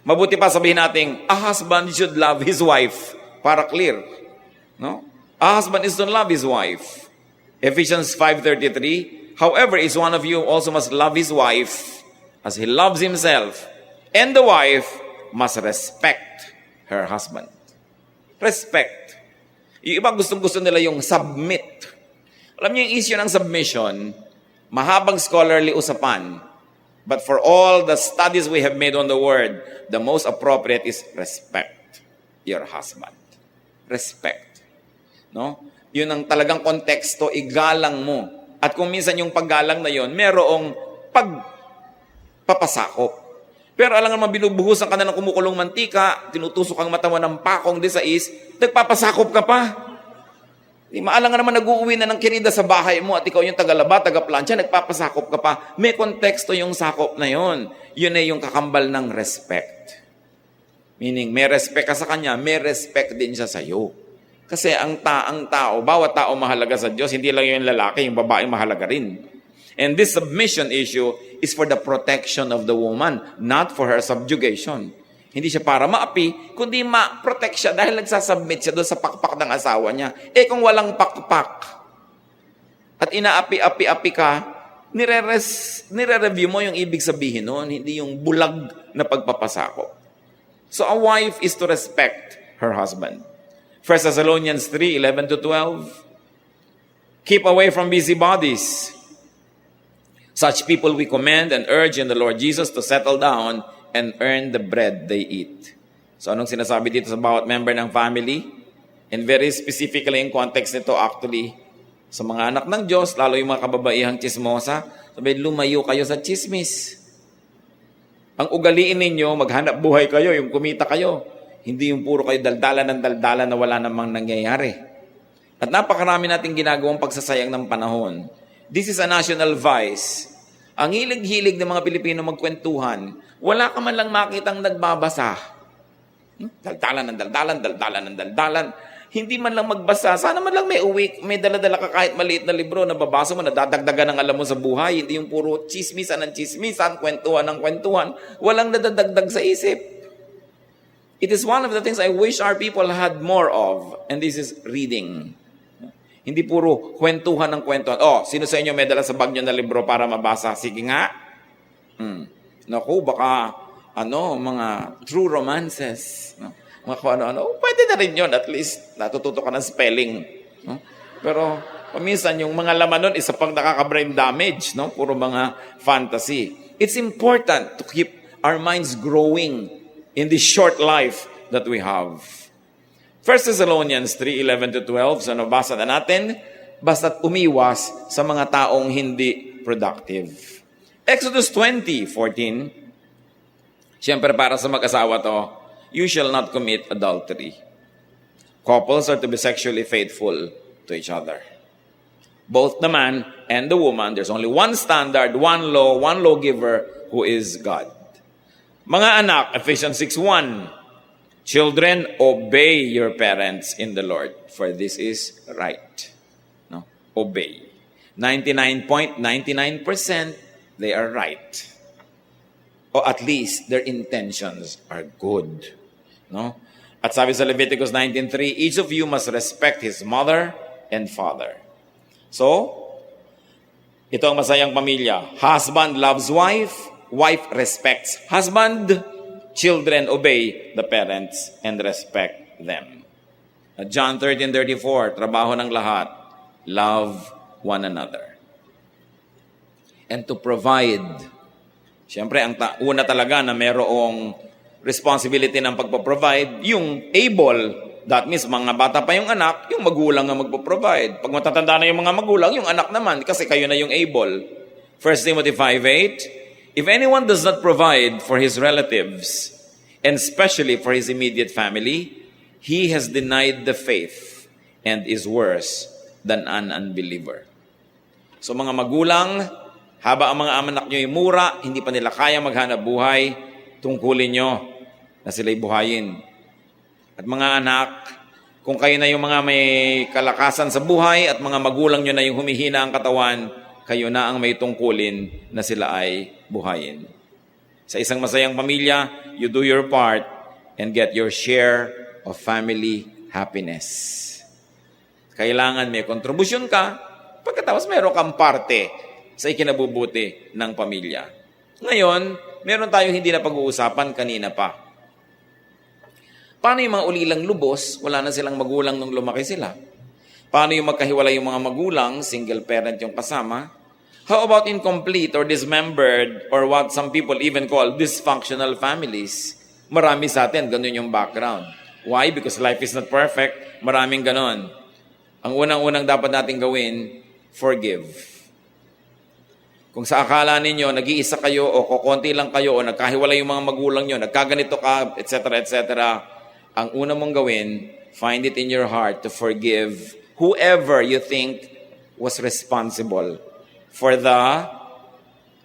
Mabuti pa sabihin natin, a husband should love his wife. Para clear. No? A husband is to love his wife. Ephesians 5:33, however, is one of you also must love his wife as he loves himself, and the wife must respect her husband. Respect. Yung iba gustong-gusto nila yung submit. Alam niyo yung issue ng submission, mahabang scholarly usapan. But for all the studies we have made on the word, the most appropriate is respect your husband. Respect. No? Yun ang talagang konteksto, igalang mo. At kung minsan yung paggalang na yun, merong pagpapasakop. Pero alam nga naman, binubuhusan ka na ng kumukulong mantika, tinutusok ang mata mo ng pakong di sa nagpapasakop ka pa. Di maalang nga naman nag-uuwi na ng kinida sa bahay mo at ikaw yung tagalaba, tagaplansya, nagpapasakop ka pa. May konteksto yung sakop na yon. Yun ay yung kakambal ng respect. Meaning, may respect ka sa kanya, may respect din siya sa iyo. Kasi ang tao, bawat tao mahalaga sa Diyos, hindi lang yung lalaki, yung babae mahalaga rin. And this submission issue is for the protection of the woman, not for her subjugation. Hindi siya para maapi, kundi ma-protect siya dahil nagsasubmit siya doon sa pakpak ng asawa niya. Eh kung walang pakpak at inaapi-api-api ka, nire-review mo yung ibig sabihin noon, hindi yung bulag na pagpapasakop. So a wife is to respect her husband. 1 Thessalonians 3:11-12, keep away from busybodies. Such people we commend and urge in the Lord Jesus to settle down and earn the bread they eat. So anong sinasabi dito sa bawat member ng family? And very specifically in context nito actually, sa mga anak ng Diyos, lalo yung mga kababaihang chismosa, sabi, lumayo kayo sa chismis. Ang ugaliin ninyo, maghanap buhay kayo, yung kumita kayo. Hindi yung puro kayo daldalan ng daldalan na wala namang nangyayari. At napakarami nating ginagawang pagsasayang ng panahon. This is a national vice. Ang hilig-hilig ng mga Pilipino magkwentuhan, wala ka man lang makitang nagbabasa. Daldalan ng daldalan, daldalan ng daldalan. Hindi man lang magbasa. Sana man lang may dala-dala ka kahit maliit na libro na babasa mo, nadadagdagan ng alam mo sa buhay. Hindi yung puro chismisan ng chismisan, kwentuhan ng kwentuhan. Walang nadadagdag sa isip. It is one of the things I wish our people had more of, and this is reading. Hindi puro kwentuhan ng kwentuhan. Oh, sino sa inyo may dala sa bag nyo na libro para mabasa? Sige nga. Naku, baka, mga true romances. No? Mga kung ano-ano. Pwede na rin yun. At least, natututo ka ng spelling. No? Pero, paminsan, yung mga laman nun, isa pang nakaka-brain damage. No? Puro mga fantasy. It's important to keep our minds growing in this short life that we have. 1 Thessalonians 3:11-12, so nabasa na natin, basta't umiwas sa mga taong hindi productive. Exodus 20:14, siyempre para sa mag-asawa to, you shall not commit adultery. Couples are to be sexually faithful to each other. Both the man and the woman, there's only one standard, one law, one lawgiver, who is God. Mga anak, Ephesians 6:1, children, obey your parents in the Lord, for this is right. No? Obey. 99.99% they are right. O at least their intentions are good. No? At sabi sa Leviticus 19:3, each of you must respect his mother and father. So, ito ang masayang pamilya. Husband loves wife, wife respects husband, children obey the parents and respect them. At John 13:34, trabaho ng lahat, love one another. And to provide Siyempre, una talaga na merong responsibility ng pagpaprovide, yung able. That means, mga bata pa yung anak, yung magulang nga magpaprovide. Pag matatanda na yung mga magulang, yung anak naman, kasi kayo na yung able. 1 Timothy 5:8, if anyone does not provide for his relatives, and especially for his immediate family, he has denied the faith and is worse than an unbeliever. So mga magulang, haba ang mga anak nyo ay mura, hindi pa nila kaya maghanap buhay, tungkulin nyo na sila'y buhayin. At mga anak, kung kayo na yung mga may kalakasan sa buhay at mga magulang nyo na yung humihina ang katawan, kayo na ang may tungkulin na sila ay buhayin. Sa isang masayang pamilya, you do your part and get your share of family happiness. Kailangan may kontribusyon ka, pagkatapos meron kang parte sa ikinabubuti ng pamilya. Ngayon, meron tayong hindi na pag-uusapan kanina pa. Paano yung mga ulilang lubos? Wala na silang magulang nung lumaki sila. Paano yung magkahiwalay yung mga magulang, single parent yung kasama? How about incomplete or dismembered or what some people even call dysfunctional families? Marami sa atin, ganun yung background. Why? Because life is not perfect. Maraming ganun. Ang unang-unang dapat natin gawin, forgive. Kung sa akala ninyo, nag-iisa kayo o kukonti lang kayo o nagkahiwalay yung mga magulang nyo, nagkaganito ka, etc., etc., ang una mong gawin, find it in your heart to forgive whoever you think was responsible for the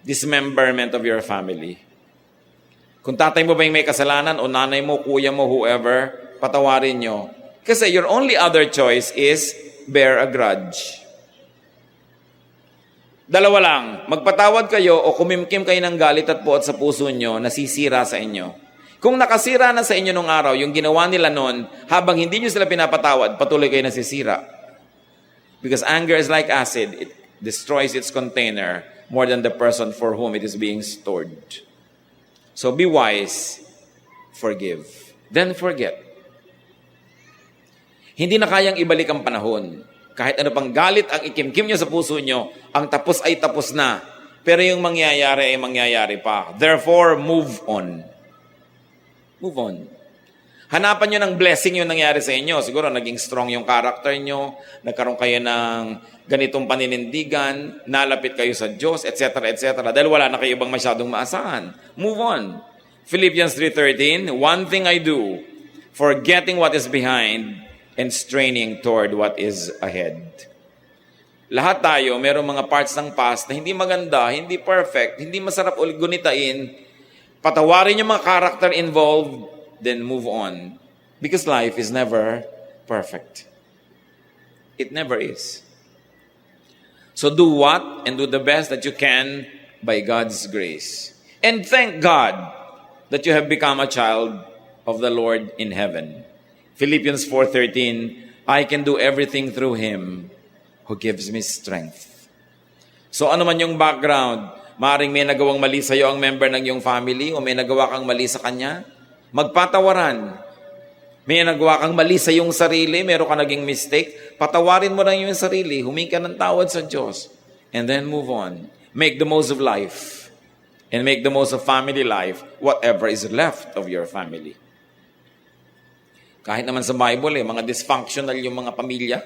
dismemberment of your family. Kung tatay mo ba yung may kasalanan o nanay mo, kuya mo, whoever, patawarin nyo. Kasi your only other choice is bear a grudge. Dalawa lang, magpatawad kayo o kumimkim kayo ng galit at puot sa puso nyo na sisira sa inyo. Kung nakasira na sa inyo nung araw, yung ginawa nila noon, habang hindi nyo sila pinapatawad, patuloy kayo nasisira. Because anger is like acid, it destroys its container more than the person for whom it is being stored. So be wise, forgive, then forget. Hindi na kayang ibalik ang panahon. Kahit ano pang galit ang ikimkim nyo sa puso nyo, ang tapos ay tapos na. Pero yung mangyayari ay mangyayari pa. Therefore, move on. Move on. Hanapan nyo ng blessing yung nangyari sa inyo. Siguro naging strong yung character nyo, nagkaroon kayo ng ganitong paninindigan, nalapit kayo sa Diyos, etc., etc. Dahil wala na kayo ibang masyadong maasahan. Move on. Philippians 3:13, one thing I do, forgetting what is behind, and straining toward what is ahead. Lahat tayo, merong mga parts ng past na hindi maganda, hindi perfect, hindi masarap ulit gunitain. Patawarin yung mga character involved, then move on. Because life is never perfect. It never is. So do what and do the best that you can by God's grace. And thank God that you have become a child of the Lord in heaven. Philippians 4:13, I can do everything through Him who gives me strength. So ano man yung background, maaaring may nagawang mali sa iyo ang member ng iyong family o may nagawa kang mali sa kanya, magpatawaran. May nagawa kang mali sa iyong sarili, meron ka naging mistake, patawarin mo lang yung sarili, humingi ka ng tawad sa Diyos, and then move on. Make the most of life and make the most of family life, whatever is left of your family. Kahit naman sa Bible, mga dysfunctional yung mga pamilya,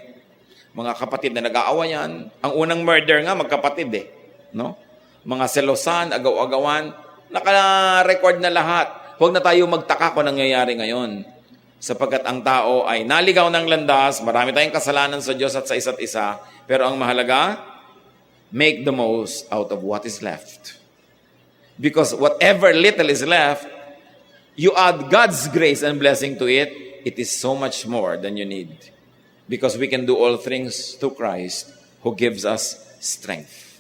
mga kapatid na nag-aawayan. Ang unang murder nga, magkapatid no? Mga selosan, agaw-agawan, naka-record na lahat. Huwag na tayo magtaka kung nangyayari ngayon. Sapagkat ang tao ay naligaw ng landas, marami tayong kasalanan sa Diyos at sa isa't isa, pero ang mahalaga, make the most out of what is left. Because whatever little is left, you add God's grace and blessing to it, it is so much more than you need. Because we can do all things through Christ who gives us strength.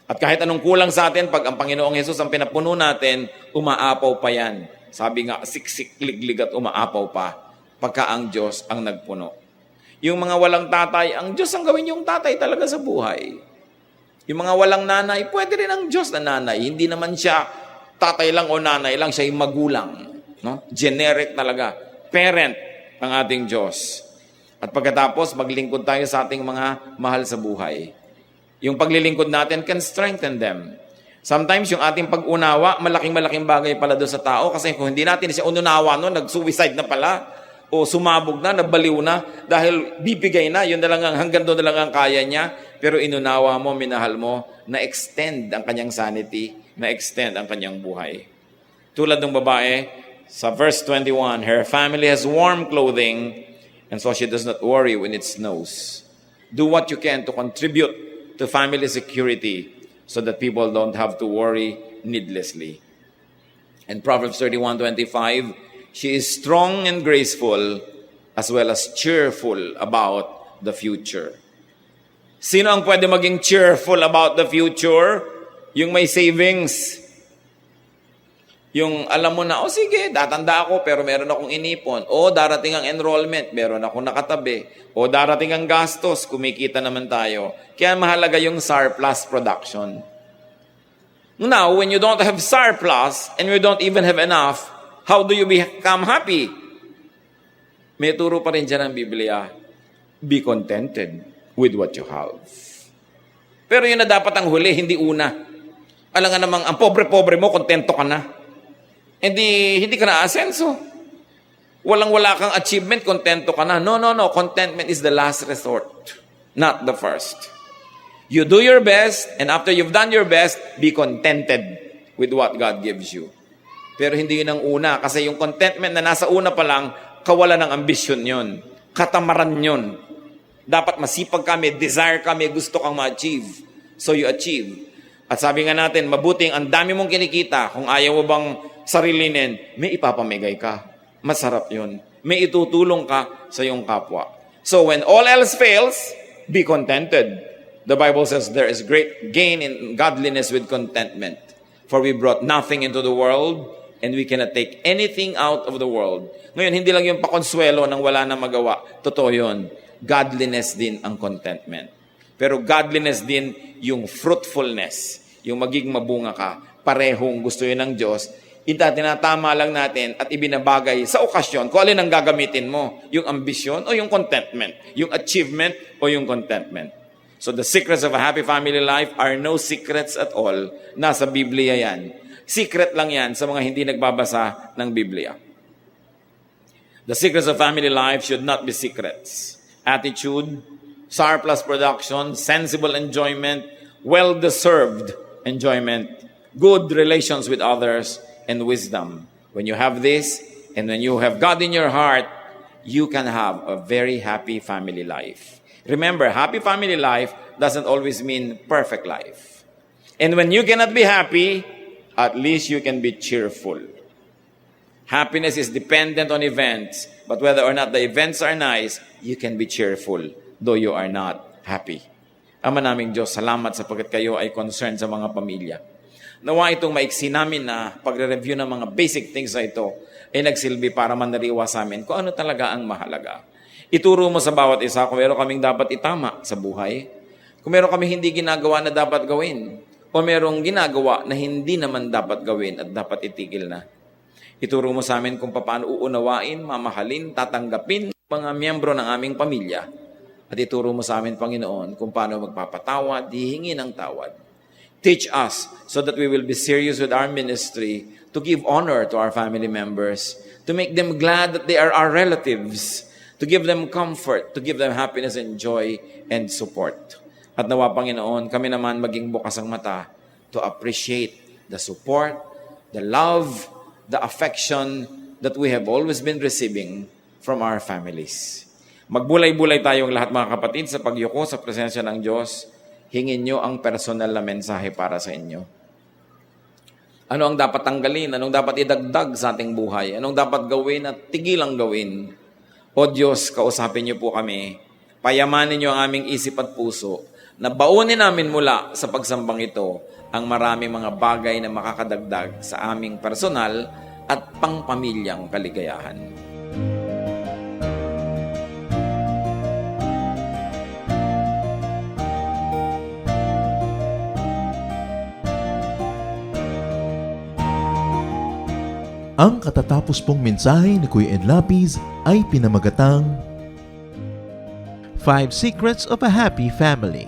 At kahit anong kulang sa atin, pag ang Panginoong Hesus ang pinapuno natin, umaapaw pa yan. Sabi nga, siksik, liglig at umaapaw pa. Pagka ang Diyos ang nagpuno. Yung mga walang tatay, ang Diyos ang gawin yung tatay talaga sa buhay. Yung mga walang nanay, pwede rin ang Diyos na nanay. Hindi naman siya tatay lang o nanay lang, siya yung magulang. No? Generic talaga. Parent ang ating Diyos. At pagkatapos, maglingkod tayo sa ating mga mahal sa buhay. Yung paglilingkod natin can strengthen them. Sometimes yung ating pag-unawa, malaking-malaking bagay pala doon sa tao kasi kung hindi natin siya ununawa noon, nag-suicide na pala o sumabog na, nagbaliw na dahil bibigay na, yun na lang hanggang doon na lang ang kaya niya. Pero inunawa mo, minahal mo, na-extend ang kanyang sanity, na-extend ang kanyang buhay. Tulad ng babae, sa verse 21, her family has warm clothing and so she does not worry when it snows. Do what you can to contribute to family security so that people don't have to worry needlessly. And Proverbs 31:25, she is strong and graceful as well as cheerful about the future. Sino ang pwede maging cheerful about the future? Yung may savings. Yung alam mo na, sige, datanda ako pero meron akong inipon. O darating ang enrollment, meron akong nakatabi. O darating ang gastos, kumikita naman tayo. Kaya mahalaga yung surplus production. Now, when you don't have surplus and you don't even have enough, how do you become happy? May turo pa rin dyan ang Biblia. Be contented with what you have. Pero yun na dapat ang huli, hindi una. Alam nga namang, ang pobre-pobre mo, kontento ka na. Hindi ka na asenso. Walang-wala kang achievement, kontento ka na. No. Contentment is the last resort, not the first. You do your best, and after you've done your best, be contented with what God gives you. Pero hindi yun ang una, kasi yung contentment na nasa una pa lang, kawalan ng ambisyon yun. Katamaran yun. Dapat masipag ka, may desire ka, may gusto kang ma-achieve. So you achieve. At sabi nga natin, mabuting ang dami mong kinikita, kung ayaw mo bang sarilinin, may ipapamigay ka. Masarap yun. May itutulong ka sa iyong kapwa. So when all else fails, be contented. The Bible says there is great gain in godliness with contentment. For we brought nothing into the world, and we cannot take anything out of the world. Ngayon, hindi lang yung pakonsuelo nang wala na magawa. Totoo yun. Godliness din ang contentment. Pero godliness din yung fruitfulness, yung maging mabunga ka. Parehong gusto yun ng Diyos. Tinatama lang natin at ibinabagay sa okasyon kung alin ang gagamitin mo. Yung ambisyon o yung contentment. Yung achievement o yung contentment. So the secrets of a happy family life are no secrets at all. Nasa Biblia yan. Secret lang yan sa mga hindi nagbabasa ng Biblia. The secrets of family life should not be secrets. Attitude, surplus production, sensible enjoyment, well-deserved enjoyment, good relations with others, and wisdom. When you have this, and when you have God in your heart, you can have a very happy family life. Remember, happy family life doesn't always mean perfect life. And when you cannot be happy, at least you can be cheerful. Happiness is dependent on events, but whether or not the events are nice, you can be cheerful, though you are not happy. Ama naming Diyos, salamat sapagkat kayo ay concerned sa mga pamilya. Nawa itong maiksi namin na pagre-review ng mga basic things na ito ay nagsilbi para manariwa sa amin kung ano talaga ang mahalaga. Ituro mo sa bawat isa kung meron kaming dapat itama sa buhay, kung meron kaming hindi ginagawa na dapat gawin, o merong ginagawa na hindi naman dapat gawin at dapat itigil na. Ituro mo sa amin kung paano uunawain, mamahalin, tatanggapin mga miyembro ng aming pamilya. At ituro mo sa amin, Panginoon, kung paano magpapatawad, hihingi ng tawad. Teach us so that we will be serious with our ministry to give honor to our family members, to make them glad that they are our relatives, to give them comfort, to give them happiness and joy and support. At nawa, Panginoon, kami naman maging bukas ang mata to appreciate the support, the love, the affection that we have always been receiving from our families. Magbulay-bulay tayong lahat mga kapatid sa pagyuko sa presensya ng Diyos. Hingin nyo ang personal na mensahe para sa inyo. Ano ang dapat tanggalin? Anong dapat idagdag sa ating buhay? Anong dapat gawin at tigilang gawin? O Diyos, kausapin niyo po kami. Payamanin niyo ang aming isip at puso na baunin namin mula sa pagsambang ito ang maraming mga bagay na makakadagdag sa aming personal at pangpamilyang kaligayahan. Ang katatapos pong mensahe ni Kuya Ed Lapiz ay pinamagatang 5 Secrets of a Happy Family.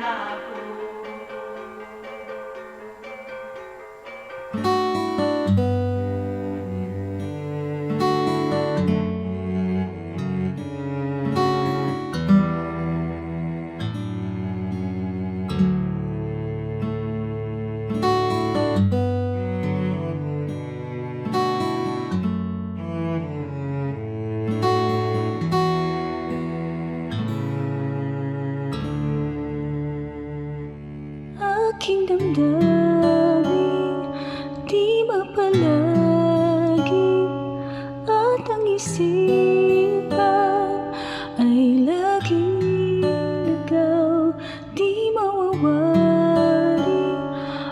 ako. Aking damdamin, di mapalagi, at ang isipan ay laging ligaw. Di mawawari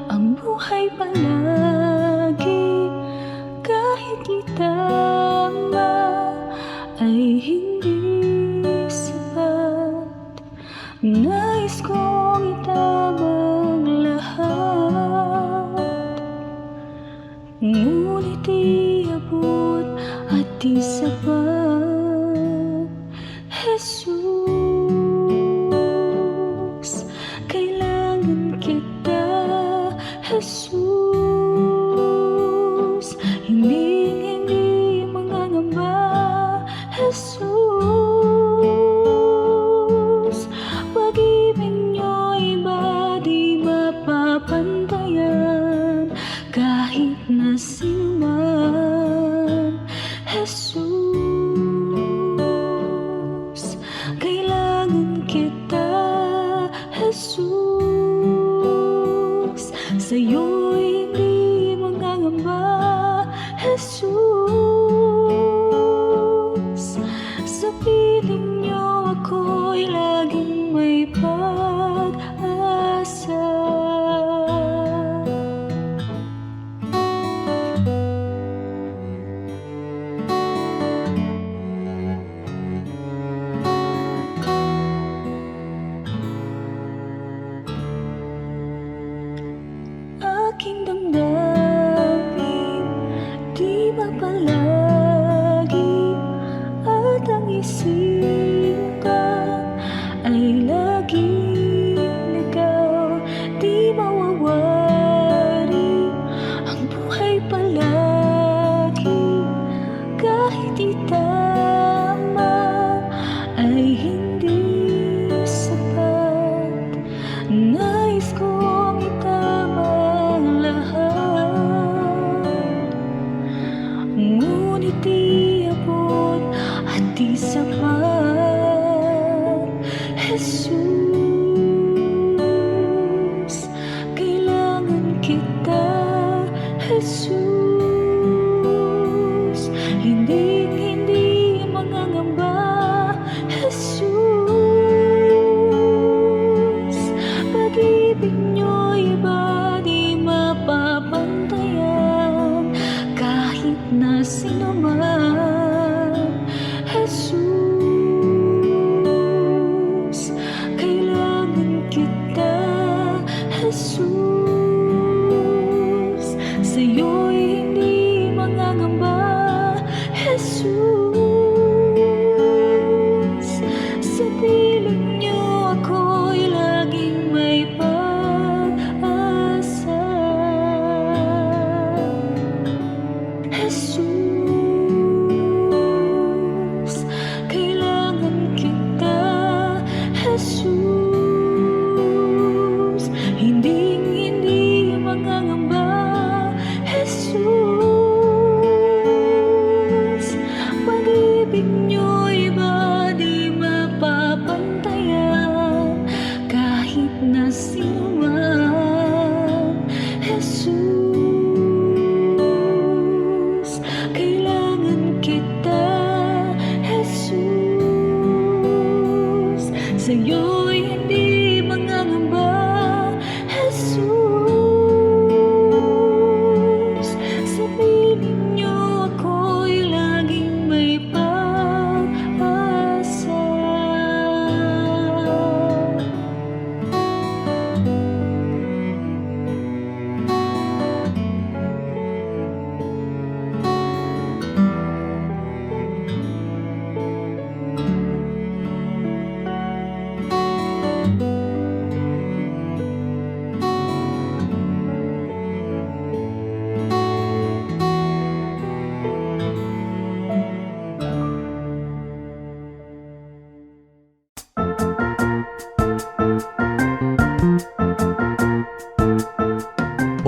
ang buhay palagi, kahit itama ay hindi sapat. Nais kong itamang lahat, ngunit iabot at di sapat. Jesus, kailangan kita. Jesus, hindi mangangamba. Jesus, pag-ibig niyo'y iba, di mapapantayan kahit na sino man. Jesus, kailangan kita. Jesus, sa'yo'y hindi mangangamba. Jesus, sa piling niyo ako'y laging may pag-asa. Aking damdamin, di mapalagi, at ang isipan ay laging ligaw. Di mawawari ang buhay palagi, kahit itama ay hindi sapat. Nais kong itama ang lahat, ngunit iabot at di sapat. Jesus, kailangan kita. Jesus, hindi mangangamba. Jesus, pag-ibig niyo'y iba, di mapapantayan kahit na sino man. Jesus, kailangan kita. Jesus, sa'yo'y hindi mangangamba. Jesus, sa piling niyo ako'y laging may pag-asa.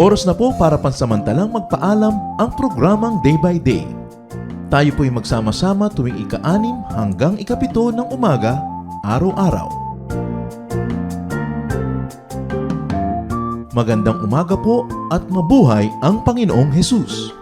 Oras na po para pansamantalang magpaalam ang programang Day by Day. Tayo po'y magsama-sama tuwing ika-6 hanggang ika-7 ng umaga, araw-araw. Magandang umaga po at mabuhay ang Panginoong Hesus!